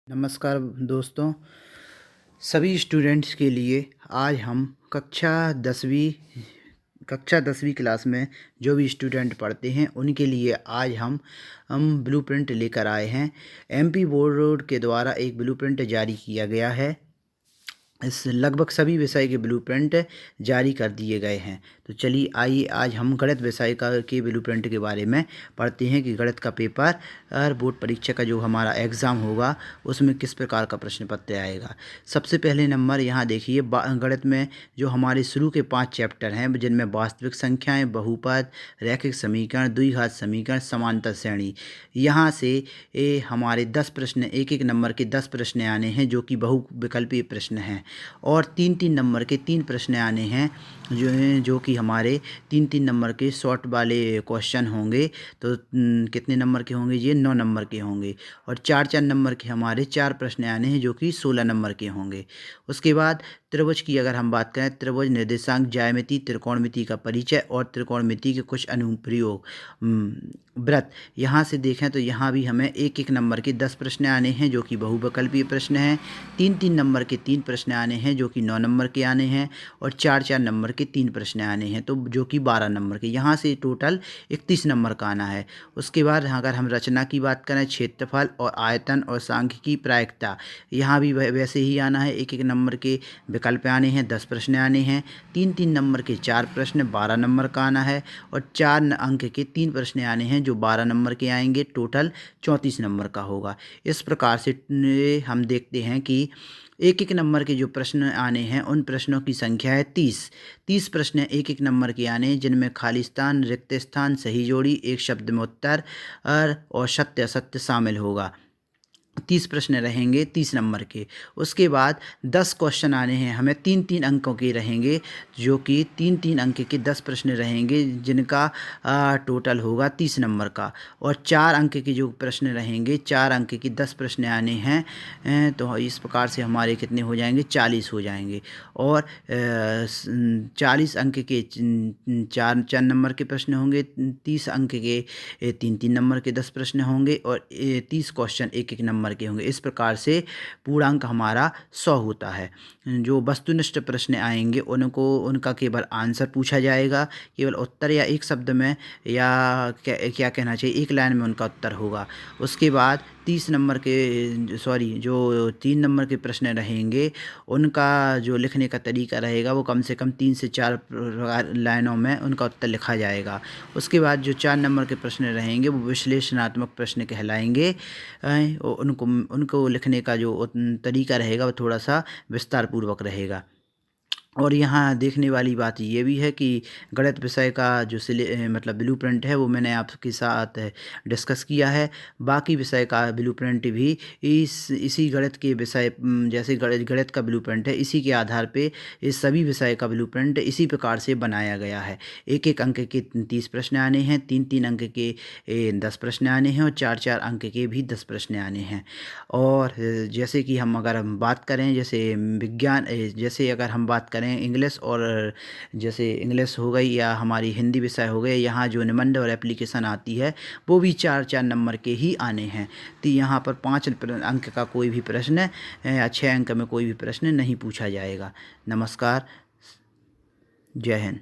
नमस्कार दोस्तों, सभी स्टूडेंट्स के लिए आज हम कक्षा 10वीं क्लास में जो भी स्टूडेंट पढ़ते हैं उनके लिए आज हम ब्लूप्रिंट लेकर आए हैं। एमपी बोर्ड के द्वारा एक ब्लूप्रिंट जारी किया गया है। इस लगभग सभी विषय के ब्लूप्रिंट जारी कर दिए गए हैं। तो चलिए आइए आज हम गणित विषय के ब्लूप्रिंट के बारे में पढ़ते हैं कि गणित का पेपर और बोर्ड परीक्षा का जो हमारा एग्ज़ाम होगा उसमें किस प्रकार का प्रश्न पत्र आएगा। सबसे पहले नंबर यहाँ देखिए, गणित में जो हमारे शुरू के 5 चैप्टर हैं जिनमें वास्तविक संख्याएँ, बहुपद, रैखिक समीकरण, द्विघात समीकरण, समांतर श्रेणी, यहाँ से हमारे 10 प्रश्न, एक एक नंबर के 10 प्रश्न आने हैं जो कि बहुविकल्पीय प्रश्न हैं। और 3-3 नंबर के 3 प्रश्न आने हैं जो कि हमारे 3-3 नंबर के शॉर्ट वाले क्वेश्चन होंगे। तो कितने नंबर के होंगे ये? 9 नंबर के होंगे। और 4-4 नंबर के हमारे 4 प्रश्न आने हैं जो कि 16 नंबर के होंगे। उसके बाद त्रिभुज की अगर हम बात करें, त्रिभुज, निर्देशांक, ज्यामिति, त्रिकोणमिति का परिचय और त्रिकोणमिति के कुछ अनुप्रयोग, वृत्त, यहाँ से देखें तो यहाँ भी हमें एक एक नंबर के 10 प्रश्न आने हैं जो कि बहुविकल्पीय प्रश्न हैं। 3-3 नंबर के 3 प्रश्न आने हैं जो कि 9 नंबर के आने हैं। और 4-4 नंबर के 3 प्रश्न आने हैं तो जो कि 12 नंबर के, यहाँ से टोटल 31 नंबर का आना है। उसके बाद अगर हम रचना की बात करें, क्षेत्रफल और आयतन और सांख्यिकी प्रायिकता, यहाँ भी वैसे ही आना है। एक एक नंबर के विकल्प आने हैं, 10 प्रश्न आने हैं। 3-3 नंबर के 4 प्रश्न, 12 नंबर का आना है। और 4 अंक के 3 प्रश्न आने हैं जो 12 नंबर के आएंगे, टोटल 34 नंबर का होगा। इस प्रकार से हम देखते हैं कि एक एक नंबर के जो प्रश्न आने हैं उन प्रश्नों की संख्या है 30 प्रश्न एक एक नंबर के आने हैं, जिनमें खाली स्थान, रिक्त स्थान, सही जोड़ी, एक शब्द में उत्तर और सत्य असत्य शामिल होगा। 30 प्रश्न रहेंगे 30 नंबर के। उसके बाद 10 क्वेश्चन आने हैं हमें, 3-3 अंकों के रहेंगे जो कि 3-3 अंक के 10 प्रश्न रहेंगे जिनका टोटल होगा 30 नंबर का। और 4 अंक के जो प्रश्न रहेंगे, 4 अंक के 10 प्रश्न आने हैं। तो इस प्रकार से हमारे कितने हो जाएंगे? 40 हो जाएंगे। और 40 अंक के 4 नंबर के प्रश्न होंगे, 30 अंक के 3-3 नंबर के 10 प्रश्न होंगे और 30 क्वेश्चन एक एक नंबर के होंगे। इस प्रकार से पूर्णांक हमारा 100 होता है। जो वस्तुनिष्ठ प्रश्न आएंगे उनका केवल आंसर पूछा जाएगा, केवल उत्तर या एक शब्द में या क्या कहना चाहिए, एक लाइन में उनका उत्तर होगा। उसके बाद 30 नंबर के जो 3 नंबर के प्रश्न रहेंगे उनका जो लिखने का तरीका रहेगा वो कम से कम 3 से 4 लाइनों में उनका उत्तर लिखा जाएगा। उसके बाद जो 4 नंबर के प्रश्न रहेंगे वो विश्लेषणात्मक प्रश्न कहलाएंगे। उनको लिखने का जो तरीका रहेगा वो थोड़ा सा विस्तार पूर्वक रहेगा। और यहाँ देखने वाली बात ये भी है कि गणित विषय का जो मतलब ब्लूप्रिंट है वो मैंने आपके साथ डिस्कस किया है। बाकी विषय का ब्लूप्रिंट भी इसी गणित के विषय, जैसे गणित का ब्लूप्रिंट है, इसी के आधार पे इस सभी विषय का ब्लूप्रिंट इसी प्रकार से बनाया गया है। एक एक अंक के 30 प्रश्न आने हैं, 3-3 अंक के 10 प्रश्न आने हैं और 4-4 अंक के भी 10 प्रश्न आने हैं। और जैसे कि अगर हम बात करें, जैसे विज्ञान, जैसे अगर हम बात करें इंग्लिश, और जैसे इंग्लिश हो गई या हमारी हिंदी विषय हो गए, यहाँ जो निबंध और एप्लीकेशन आती है वो भी 4-4 नंबर के ही आने हैं। तो यहाँ पर 5 अंक का कोई भी प्रश्न या 6 अंक में कोई भी प्रश्न नहीं पूछा जाएगा। नमस्कार, जय हिंद।